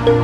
लद्दाख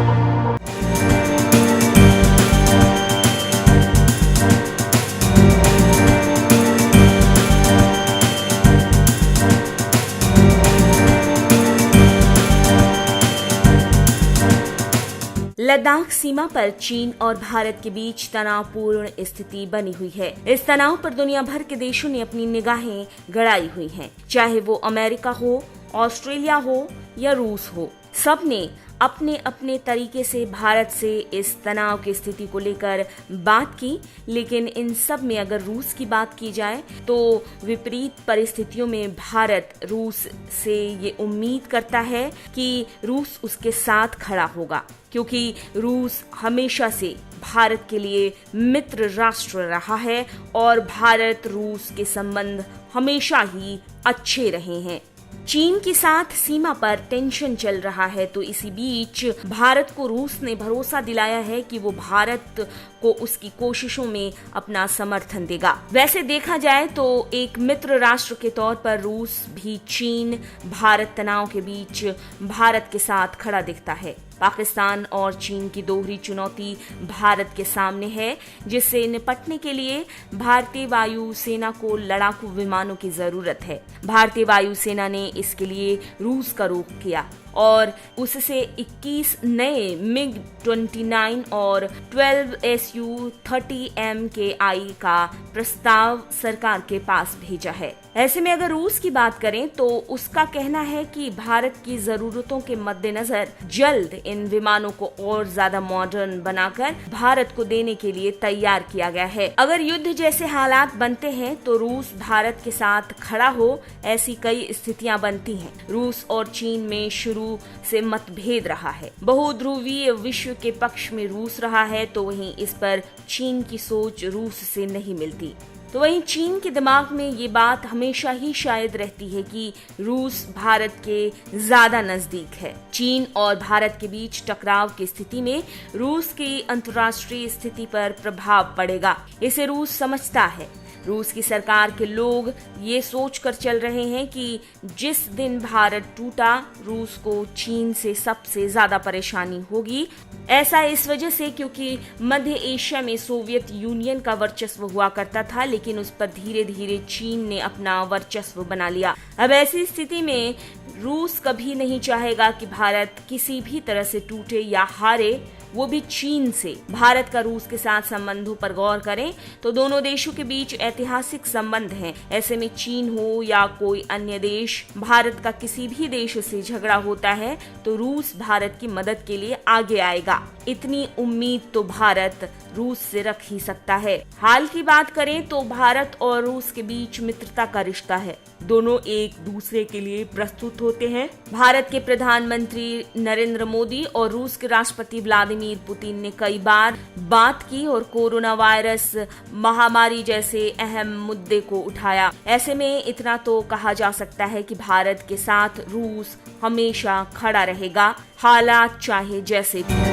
सीमा पर चीन और भारत के बीच तनावपूर्ण स्थिति बनी हुई है। इस तनाव पर दुनिया भर के देशों ने अपनी निगाहें गड़ाई हुई हैं, चाहे वो अमेरिका हो, ऑस्ट्रेलिया हो या रूस हो। सब ने अपने अपने तरीके से भारत से इस तनाव की स्थिति को लेकर बात की, लेकिन इन सब में अगर रूस की बात की जाए तो विपरीत परिस्थितियों में भारत रूस से ये उम्मीद करता है कि रूस उसके साथ खड़ा होगा, क्योंकि रूस हमेशा से भारत के लिए मित्र राष्ट्र रहा है और भारत रूस के संबंध हमेशा ही अच्छे रहे हैं। चीन के साथ सीमा पर टेंशन चल रहा है, तो इसी बीच भारत को रूस ने भरोसा दिलाया है कि वो भारत को उसकी कोशिशों में अपना समर्थन देगा। वैसे देखा जाए तो एक मित्र राष्ट्र के तौर पर रूस भी चीन भारत तनाव के बीच भारत के साथ खड़ा दिखता है। पाकिस्तान और चीन की दोहरी चुनौती भारत के सामने है, जिससे निपटने के लिए भारतीय वायु सेना को लड़ाकू विमानों की जरूरत है। भारतीय वायु सेना ने इसके लिए रूस का रुख किया और उससे 21 नए MiG-29 और 12 Su-30 MKI का प्रस्ताव सरकार के पास भेजा है। ऐसे में अगर रूस की बात करें तो उसका कहना है कि भारत की जरूरतों के मद्देनजर जल्द इन विमानों को और ज्यादा मॉडर्न बनाकर भारत को देने के लिए तैयार किया गया है। अगर युद्ध जैसे हालात बनते हैं तो रूस भारत के साथ खड़ा हो, ऐसी कई स्थितियां बनती हैं। रूस और चीन में शुरू से मतभेद रहा है। बहुध्रुवीय विश्व के पक्ष में रूस रहा है, तो वहीं इस पर चीन की सोच रूस से नहीं मिलती। तो वहीं चीन के दिमाग में ये बात हमेशा ही शायद रहती है कि रूस भारत के ज्यादा नजदीक है। चीन और भारत के बीच टकराव की स्थिति में रूस की अंतर्राष्ट्रीय स्थिति पर प्रभाव पड़ेगा। इसे रूस समझता है। रूस की सरकार के लोग ये सोचकर चल रहे हैं कि जिस दिन भारत टूटा, रूस को चीन से सबसे ज्यादा परेशानी होगी। ऐसा इस वजह से क्योंकि मध्य एशिया में सोवियत यूनियन का वर्चस्व हुआ करता था, लेकिन उस पर धीरे धीरे चीन ने अपना वर्चस्व बना लिया। अब ऐसी स्थिति में रूस कभी नहीं चाहेगा कि भारत किसी भी तरह से टूटे या हारे, वो भी चीन से। भारत का रूस के साथ संबंधों पर गौर करें तो दोनों देशों के बीच ऐतिहासिक संबंध हैं। ऐसे में चीन हो या कोई अन्य देश, भारत का किसी भी देश से झगड़ा होता है तो रूस भारत की मदद के लिए आगे आएगा। इतनी उम्मीद तो भारत रूस से रख ही सकता है। हाल की बात करें तो भारत और रूस के बीच मित्रता का रिश्ता है। दोनों एक दूसरे के लिए प्रस्तुत होते हैं। भारत के प्रधानमंत्री नरेंद्र मोदी और रूस के राष्ट्रपति व्लादिमीर पुतिन ने कई बार बात की और कोरोना वायरस महामारी जैसे अहम मुद्दे को उठाया। ऐसे में इतना तो कहा जा सकता है कि भारत के साथ रूस हमेशा खड़ा रहेगा, हालात चाहे जैसे भी।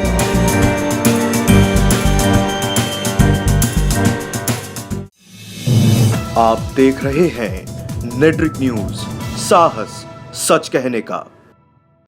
आप देख रहे हैं नेट्रिक न्यूज, साहस सच कहने का।